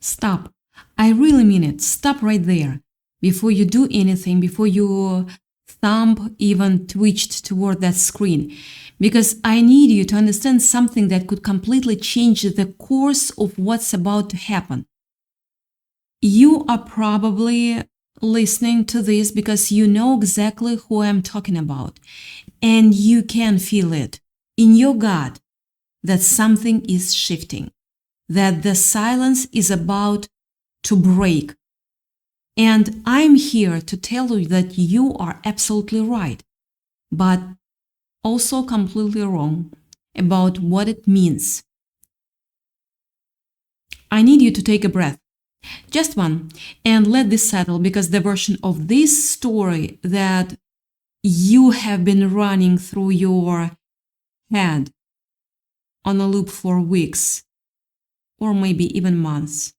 Stop. I really mean it. Stop right there. Before you do anything, before your thumb even twitched toward that screen. Because I need you to understand something that could completely change the course of what's about to happen. You are probably listening to this because you know exactly who I'm talking about. And you can feel it in your gut that something is shifting, that the silence is about to break. And I'm here to tell you that you are absolutely right, but also completely wrong about what it means. I need you to take a breath, just one, and let this settle, because the version of this story that you have been running through your head on a loop for weeks or maybe even months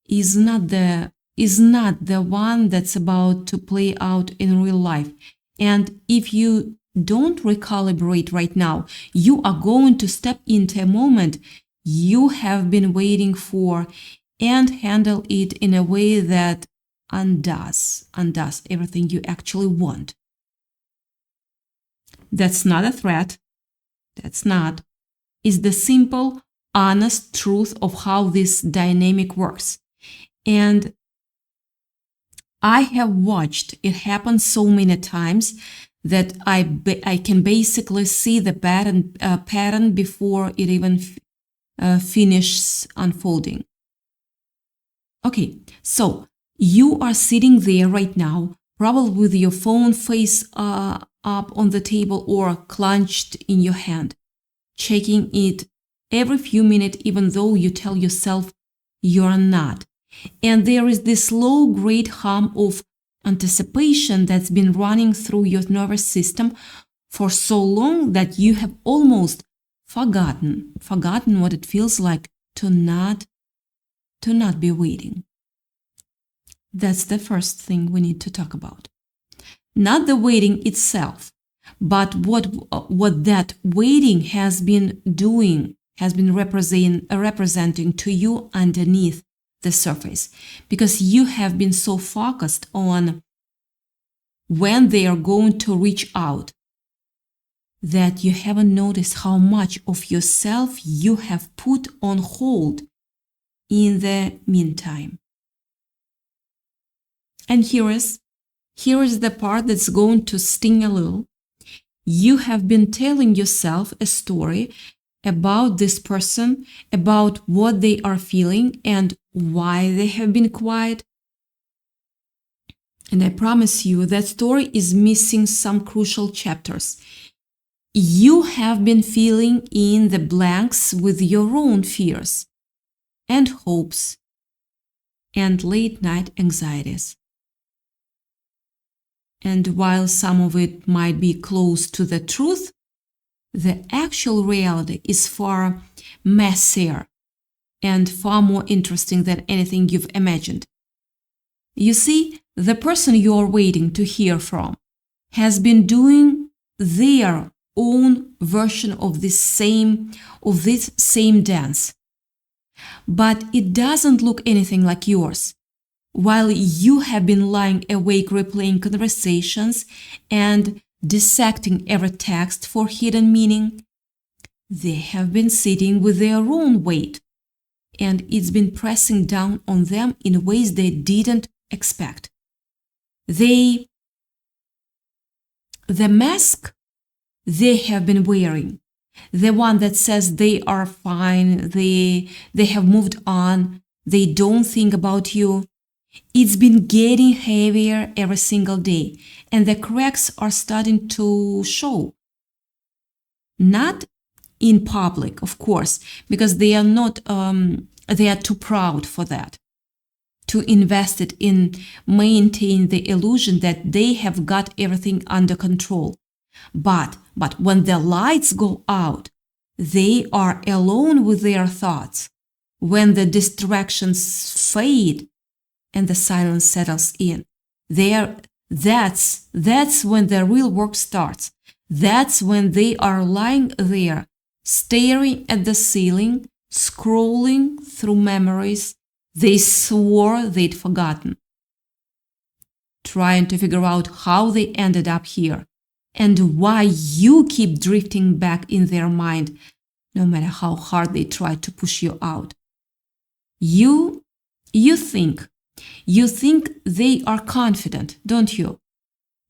is not the one that's about to play out in real life. And if you don't recalibrate right now, you are going to step into a moment you have been waiting for and handle it in a way that undoes everything you actually want. That's not a threat. That's not. It's the simple, honest truth of how this dynamic works. And I have watched it happen so many times that I can basically see the pattern before it even finishes unfolding. Okay, so you are sitting there right now, probably with your phone face up on the table or clenched in your hand, checking it every few minutes, even though you tell yourself you're not. And there is this low grade hum of anticipation that's been running through your nervous system for so long that you have almost forgotten what it feels like to not be waiting. That's the first thing we need to talk about. Not the waiting itself, but what that waiting has been doing, has been representing to you underneath the surface, because you have been so focused on when they are going to reach out that you haven't noticed how much of yourself you have put on hold in the meantime. And here is the part that's going to sting a little. You have been telling yourself a story about this person, about what they are feeling and why they have been quiet. And I promise you that story is missing some crucial chapters. You have been filling in the blanks with your own fears and hopes and late night anxieties. And while some of it might be close to the truth, the actual reality is far messier and far more interesting than anything you've imagined. You see, the person you're waiting to hear from has been doing their own version of this same dance. But it doesn't look anything like yours. While you have been lying awake replaying conversations and dissecting every text for hidden meaning, they have been sitting with their own weight, and it's been pressing down on them in ways they didn't expect. The mask they have been wearing, the one that says they are fine, they have moved on, they don't think about you, it's been getting heavier every single day, and the cracks are starting to show. Not in public, of course, because they are not, they are too proud for that, to invest it in maintain the illusion that they have got everything under control. But when the lights go out, they are alone with their thoughts. When the distractions fade and the silence settles in, that's when the real work starts. That's when they are lying there, staring at the ceiling, scrolling through memories They swore they'd forgotten, trying to figure out how they ended up here and why you keep drifting back in their mind, no matter how hard they try to push you out. You think they are confident, don't you?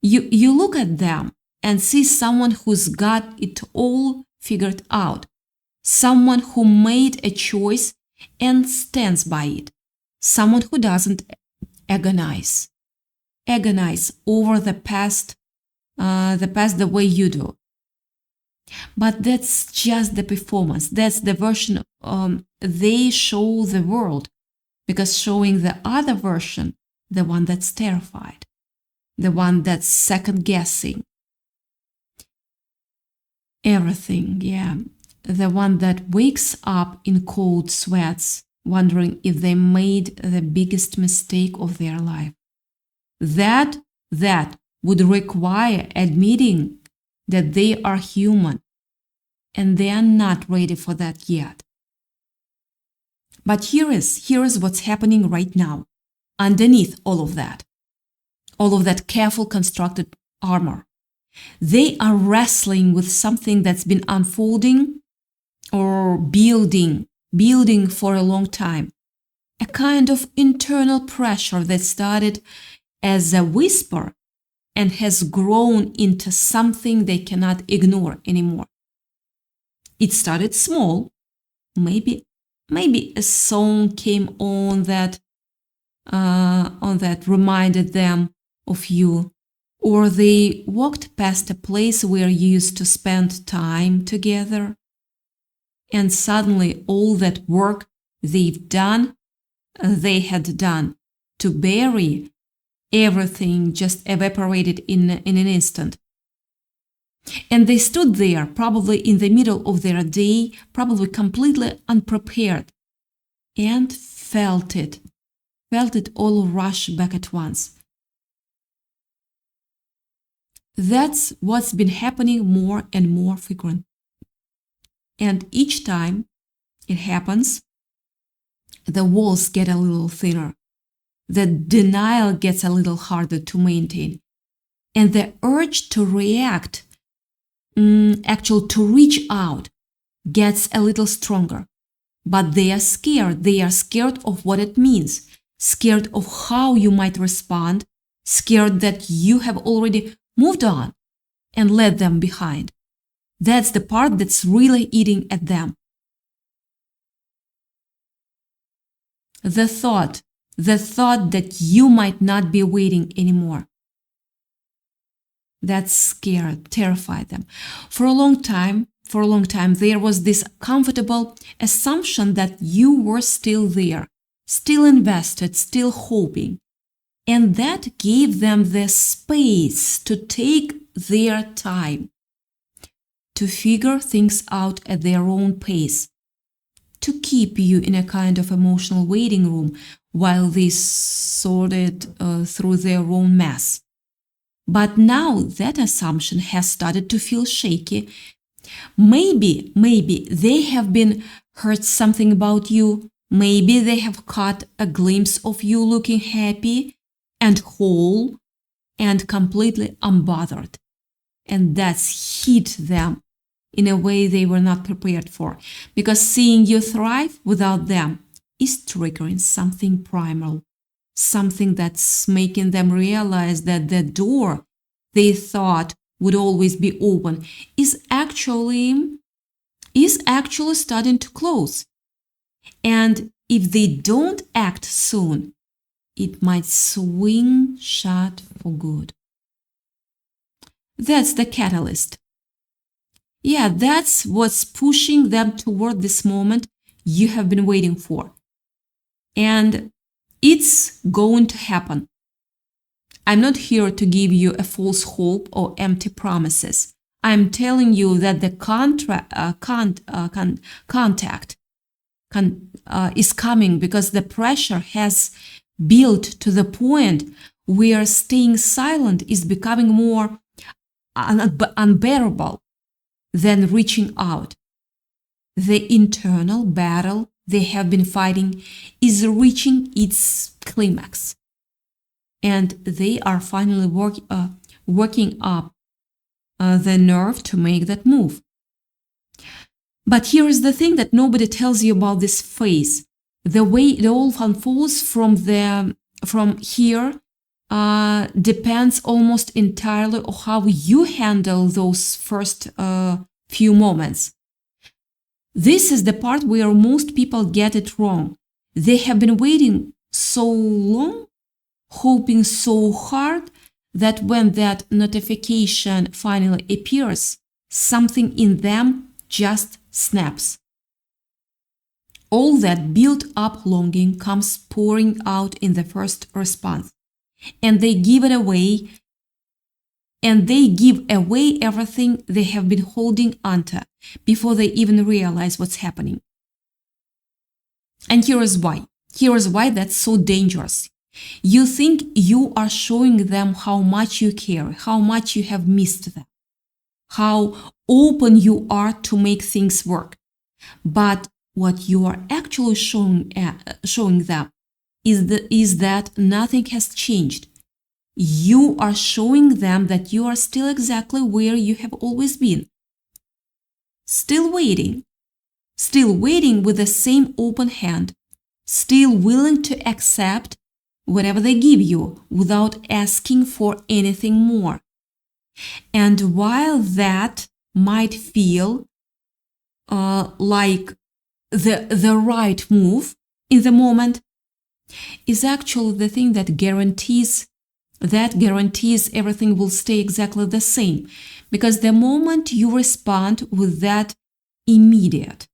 You look at them and see someone who's got it all figured out, someone who made a choice and stands by it, someone who doesn't agonize over the past the way you do. But that's just the performance. That's the version they show the world, because showing the other version, the one that's terrified, the one that's second guessing everything, the one that wakes up in cold sweats, wondering if they made the biggest mistake of their life. That would require admitting that they are human, and they are not ready for that yet. But here is what's happening right now, underneath all of that careful constructed armor. They are wrestling with something that's been unfolding or building for a long time. A kind of internal pressure that started as a whisper and has grown into something they cannot ignore anymore. It started small. Maybe a song came on that reminded them of you, or they walked past a place where you used to spend time together, and suddenly all that work they had done to bury everything just evaporated in an instant. And they stood there, probably in the middle of their day, probably completely unprepared, and felt it all rush back at once. That's what's been happening more and more frequent. And each time it happens, the walls get a little thinner. The denial gets a little harder to maintain. And the urge to react, to reach out, gets a little stronger. But they are scared. They are scared of what it means, scared of how you might respond, scared that you have already moved on and left them behind. That's the part that's really eating at them. The thought that you might not be waiting anymore. That terrified them. For a long time, there was this comfortable assumption that you were still there, still invested, still hoping. And that gave them the space to take their time, to figure things out at their own pace, to keep you in a kind of emotional waiting room while they sorted through their own mess. But now that assumption has started to feel shaky. Maybe they have been heard something about you. Maybe they have caught a glimpse of you looking happy and whole and completely unbothered. And that's hit them in a way they were not prepared for, because seeing you thrive without them is triggering something primal, something that's making them realize that the door they thought would always be open is actually starting to close. And if they don't act soon, it might swing shut for good. That's the catalyst. Yeah, that's what's pushing them toward this moment you have been waiting for. And it's going to happen. I'm not here to give you a false hope or empty promises. I'm telling you that the contact is coming, because the pressure has built to the point where staying silent is becoming more unbearable than reaching out. The internal battle they have been fighting is reaching its climax. And they are finally working up the nerve to make that move. But here is the thing that nobody tells you about this phase. The way it all unfolds from here depends almost entirely on how you handle those first few moments. This is the part where most people get it wrong. They have been waiting so long, hoping so hard, that when that notification finally appears, something in them just snaps. All that built-up longing comes pouring out in the first response, and they give away everything they have been holding onto before they even realize what's happening. And here is why. Here is why that's so dangerous. You think you are showing them how much you care, how much you have missed them, how open you are to make things work. But what you are actually showing them is that nothing has changed. You are showing them that you are still exactly where you have always been. Still waiting with the same open hand, still willing to accept whatever they give you without asking for anything more. And while that might feel like the right move in the moment, is actually the thing that guarantees everything will stay exactly the same. Because the moment you respond with that immediate,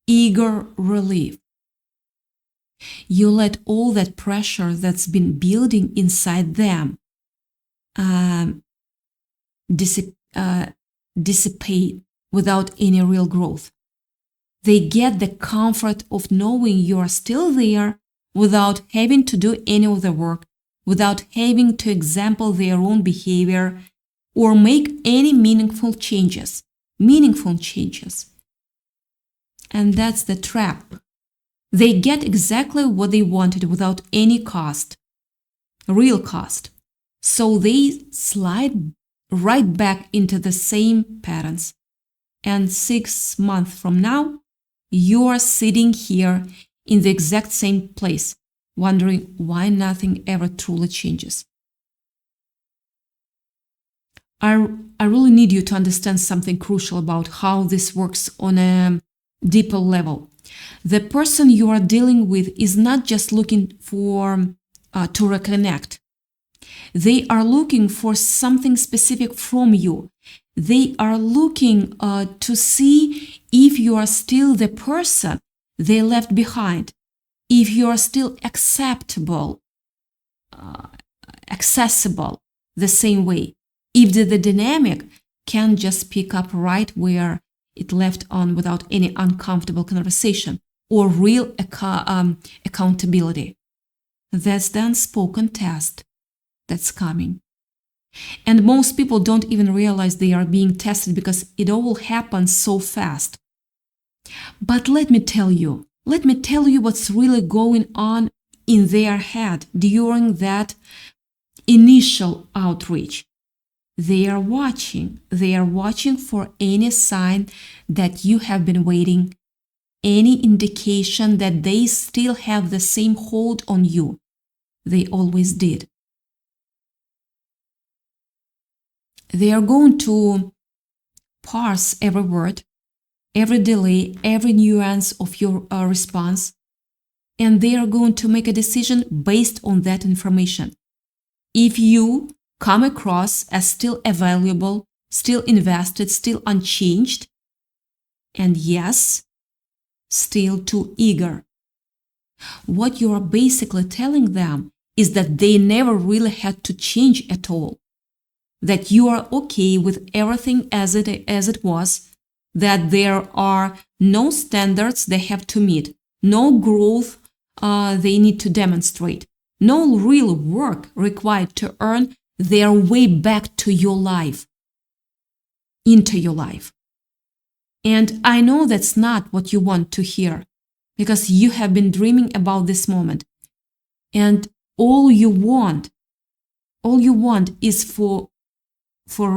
eager relief, you let all that pressure that's been building inside them dissipate without any real growth. They get the comfort of knowing you are still there without having to do any of the work, without having to example their own behavior or make any meaningful changes. And that's the trap. They get exactly what they wanted without any cost, real cost. So they slide right back into the same patterns. And 6 months from now, you are sitting here in the exact same place, wondering why nothing ever truly changes. I really need you to understand something crucial about how this works on a deeper level. The person you are dealing with is not just looking to reconnect. They are looking for something specific from you. They are looking to see if you are still the person they left behind, if you are still accessible the same way, if the dynamic can just pick up right where it left on without any uncomfortable conversation or real accountability. That's the unspoken test that's coming. And most people don't even realize they are being tested because it all happens so fast. But let me tell you what's really going on in their head during that initial outreach. They are watching for any sign that you have been waiting, any indication that they still have the same hold on you they always did. They are going to parse every word, every delay, every nuance of your response, and they are going to make a decision based on that information. If you come across as still available, still invested, still unchanged, and yes, still too eager, what you are basically telling them is that they never really had to change at all, that you are okay with everything as it was, that there are no standards they have to meet, no growth they need to demonstrate, no real work required to earn their way back to your life, into your life. And I know that's not what you want to hear, because you have been dreaming about this moment. And all you want is for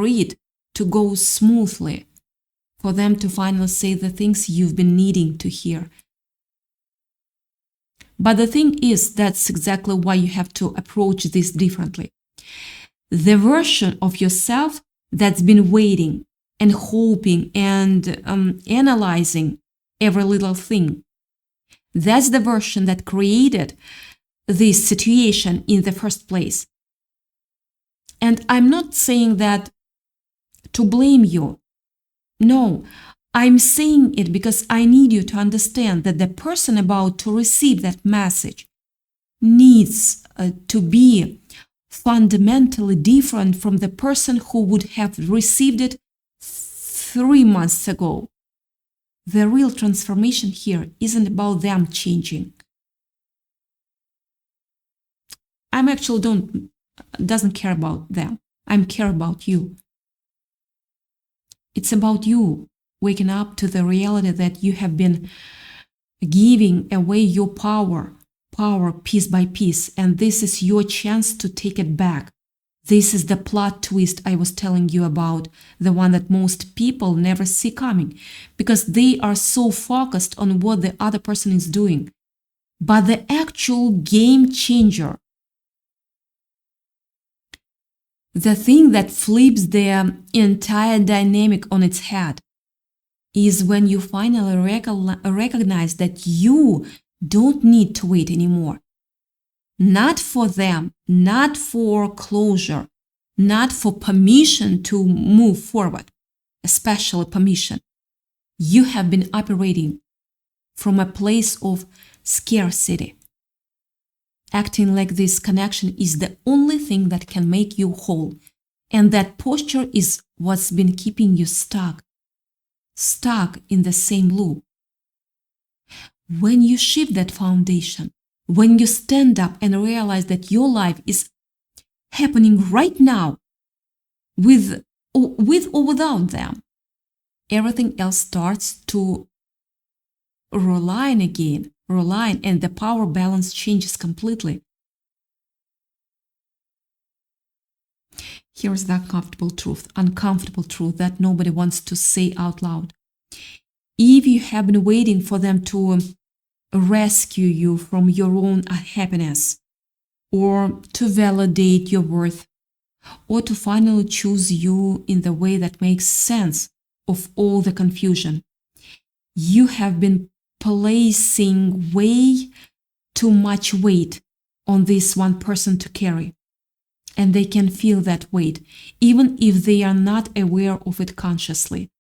it to go smoothly, for them to finally say the things you've been needing to hear. But the thing is, that's exactly why you have to approach this differently. The version of yourself that's been waiting and hoping and analyzing every little thing, that's the version that created this situation in the first place. And I'm not saying that to blame you. No, I'm saying it because I need you to understand that the person about to receive that message needs to be fundamentally different from the person who would have received it 3 months ago. The real transformation here isn't about them changing. I'm actually doesn't care about them. I care about you. It's about you waking up to the reality that you have been giving away your power piece by piece, and this is your chance to take it back. This is the plot twist I was telling you about, the one that most people never see coming because they are so focused on what the other person is doing. But the actual game changer, the thing that flips the entire dynamic on its head, is when you finally recognize that you don't need to wait anymore. Not for them, not for closure, not for permission to move forward, especially permission. You have been operating from a place of scarcity. Acting like this connection is the only thing that can make you whole. And that posture is what's been keeping you stuck in the same loop. When you shift that foundation, when you stand up and realize that your life is happening right now, with or without them, everything else starts to realign again, and the power balance changes completely. Here's the uncomfortable truth that nobody wants to say out loud. If you have been waiting for them to rescue you from your own unhappiness, or to validate your worth, or to finally choose you in the way that makes sense of all the confusion, you have been placing way too much weight on this one person to carry. And they can feel that weight, even if they are not aware of it consciously.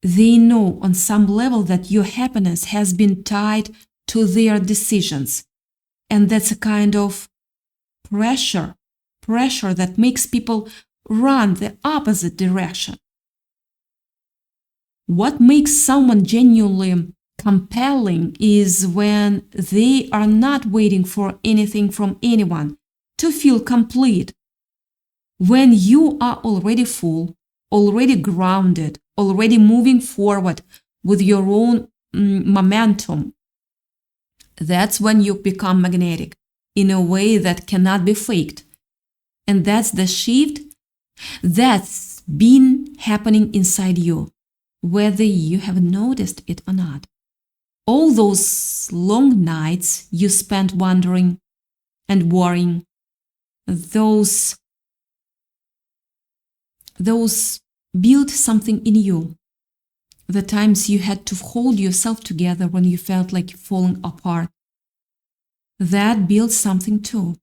They know on some level that your happiness has been tied to their decisions. And that's a kind of pressure that makes people run the opposite direction. What makes someone genuinely compelling is when they are not waiting for anything from anyone to feel complete. When you are already full, already grounded, already moving forward with your own momentum, that's when you become magnetic in a way that cannot be faked. And that's the shift that's been happening inside you, whether you have noticed it or not. All those long nights you spent wondering and worrying, those built something in you. The times you had to hold yourself together when you felt like falling apart, that built something too.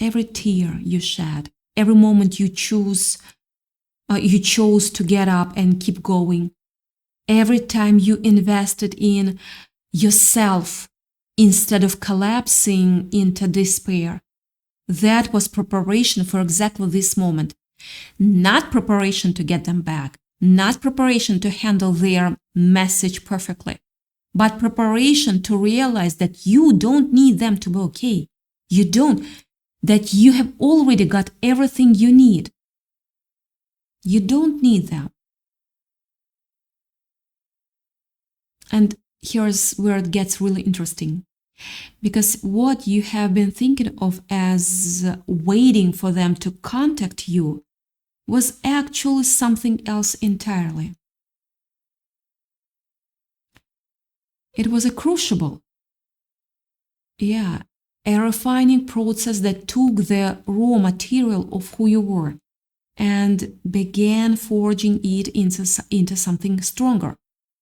Every tear you shed, every moment you chose to get up and keep going, every time you invested in yourself instead of collapsing into despair, that was preparation for exactly this moment. Not preparation to get them back, not preparation to handle their message perfectly, but preparation to realize that you don't need them to be okay. You don't, that you have already got everything you need. You don't need them. And here's where it gets really interesting. Because what you have been thinking of as waiting for them to contact you was actually something else entirely. It was a crucible. Yeah, a refining process that took the raw material of who you were and began forging it into something stronger,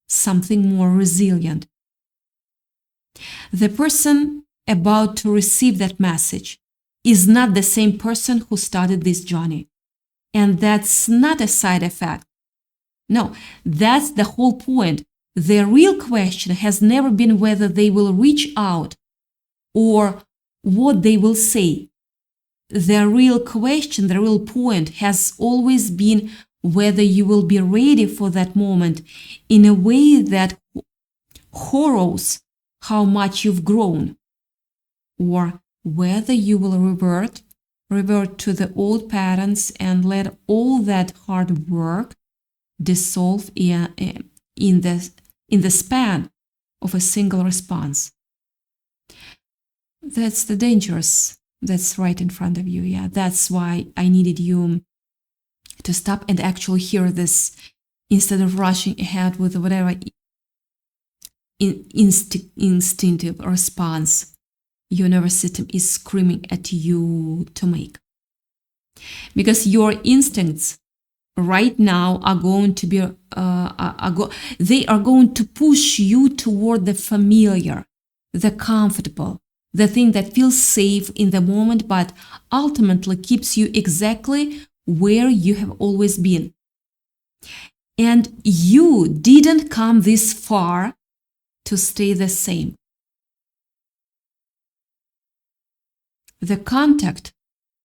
something more resilient. The person about to receive that message is not the same person who started this journey. And that's not a side effect. No, that's the whole point. The real question has never been whether they will reach out or what they will say. The real question, the real point has always been whether you will be ready for that moment in a way that horrors how much you've grown, or whether you will revert to the old patterns and let all that hard work dissolve in the span of a single response. That's the dangerous. That's right in front of you. Yeah, that's why I needed you to stop and actually hear this instead of rushing ahead with whatever instinctive response your nervous system is screaming at you to make. Because your instincts right now are going to be, they are going to push you toward the familiar, the comfortable, the thing that feels safe in the moment, but ultimately keeps you exactly where you have always been. And you didn't come this far to stay the same. The contact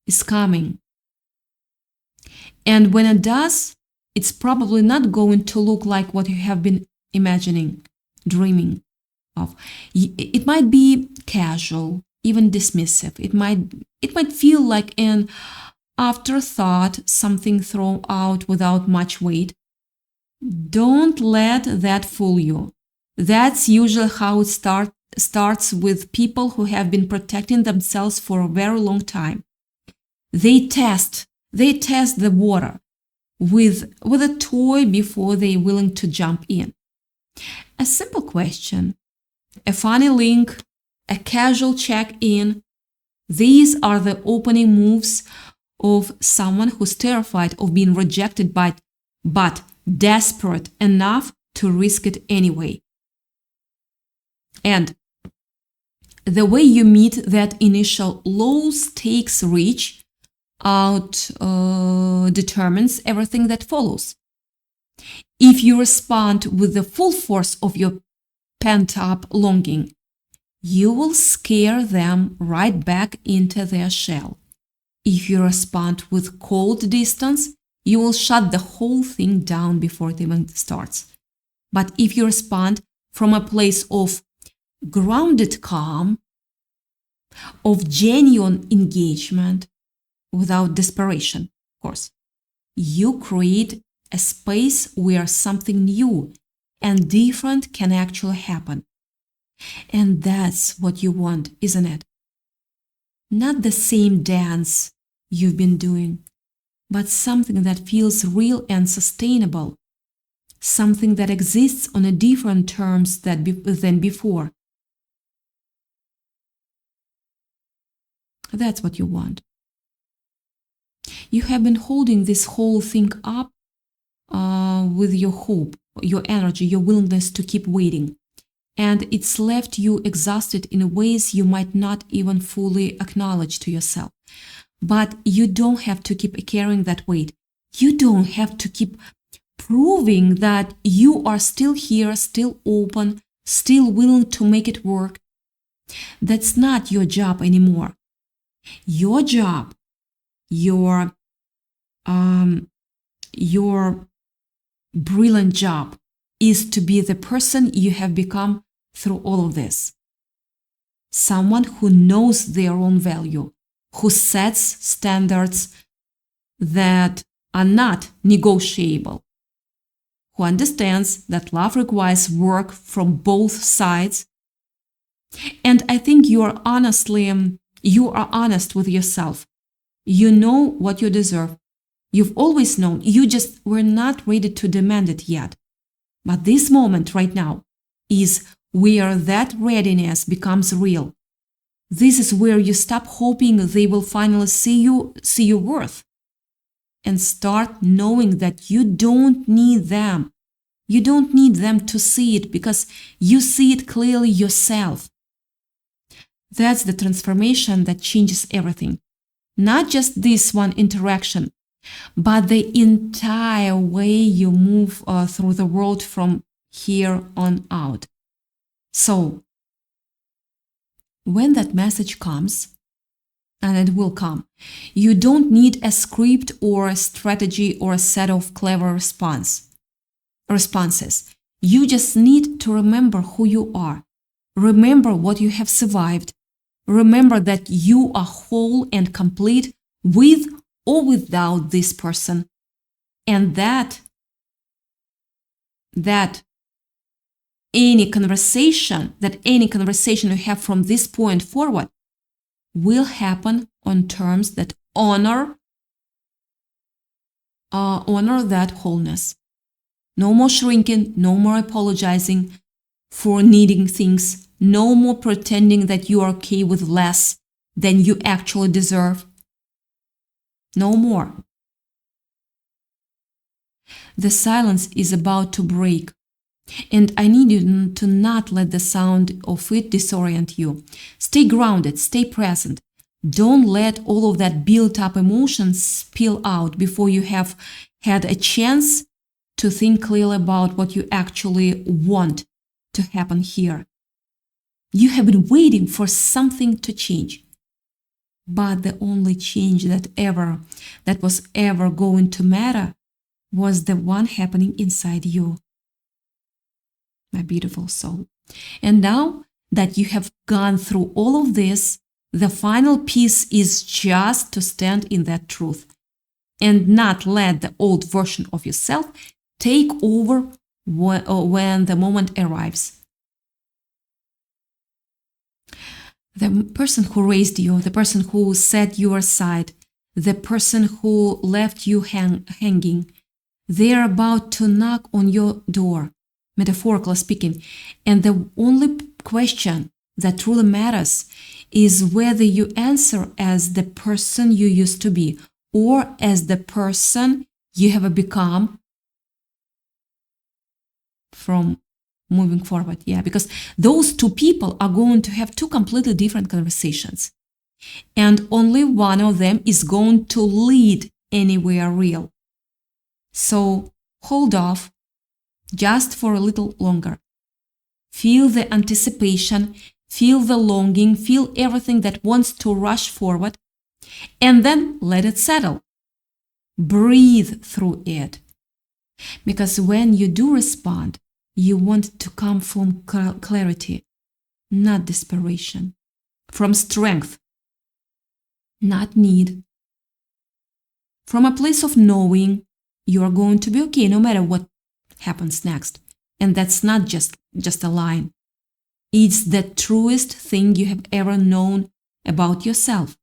is coming. And when it does, it's probably not going to look like what you have been imagining, dreaming of. It might be casual, even dismissive. It might feel like an afterthought, something thrown out without much weight. Don't let that fool you. That's usually how it starts with people who have been protecting themselves for a very long time. They test the water with a toy before they're willing to jump in. A simple question, a funny link, a casual check-in. These are the opening moves of someone who's terrified of being rejected but desperate enough to risk it anyway. And the way you meet that initial low-stakes reach out determines everything that follows. If you respond with the full force of your pent-up longing, you will scare them right back into their shell. If you respond with cold distance, you will shut the whole thing down before it even starts. But if you respond from a place of grounded calm, of genuine engagement, without desperation, of course, you create a space where something new and different can actually happen. And that's what you want, isn't it? Not the same dance you've been doing, but something that feels real and sustainable, something that exists on a different terms than before. That's what you want. You have been holding this whole thing up with your hope, your energy, your willingness to keep waiting. And it's left you exhausted in ways you might not even fully acknowledge to yourself. But you don't have to keep carrying that weight. You don't have to keep proving that you are still here, still open, still willing to make it work. That's not your job anymore. Your job, your brilliant job is to be the person you have become through all of this. Someone who knows their own value, who sets standards that are not negotiable, who understands that love requires work from both sides. And I think you are honest with yourself. You know what you deserve. You've always known. You just were not ready to demand it yet. But this moment right now is where that readiness becomes real. This is where you stop hoping they will finally see your worth, and start knowing that you don't need them. You don't need them to see it because you see it clearly yourself. That's the transformation that changes everything. Not just this one interaction, but the entire way you move through the world from here on out. So, when that message comes, and it will come, you don't need a script or a strategy or a set of clever responses. You just need to remember who you are. Remember what you have survived. Remember that you are whole and complete with or without this person. And that any conversation you have from this point forward will happen on terms that honor that wholeness. No more shrinking, no more apologizing for needing things, no more pretending that you are okay with less than you actually deserve. No more. The silence is about to break, and I need you to not let the sound of it disorient you. Stay grounded, stay present. Don't let all of that built-up emotions spill out before you have had a chance to think clearly about what you actually want to happen here. You have been waiting for something to change. But the only change that was ever going to matter was the one happening inside you, my beautiful soul. And now that you have gone through all of this, the final piece is just to stand in that truth and not let the old version of yourself take over when the moment arrives. The person who raised you, the person who set you aside, the person who left you hanging, they are about to knock on your door, metaphorically speaking. And the only question that truly matters is whether you answer as the person you used to be or as the person you have become from moving forward. Yeah, because those two people are going to have two completely different conversations. And only one of them is going to lead anywhere real. So hold off just for a little longer. Feel the anticipation, feel the longing, feel everything that wants to rush forward, and then let it settle. Breathe through it. Because when you do respond, you want to come from clarity, not desperation. From strength, not need. From a place of knowing you are going to be okay no matter what happens next. And that's not just a line. It's the truest thing you have ever known about yourself.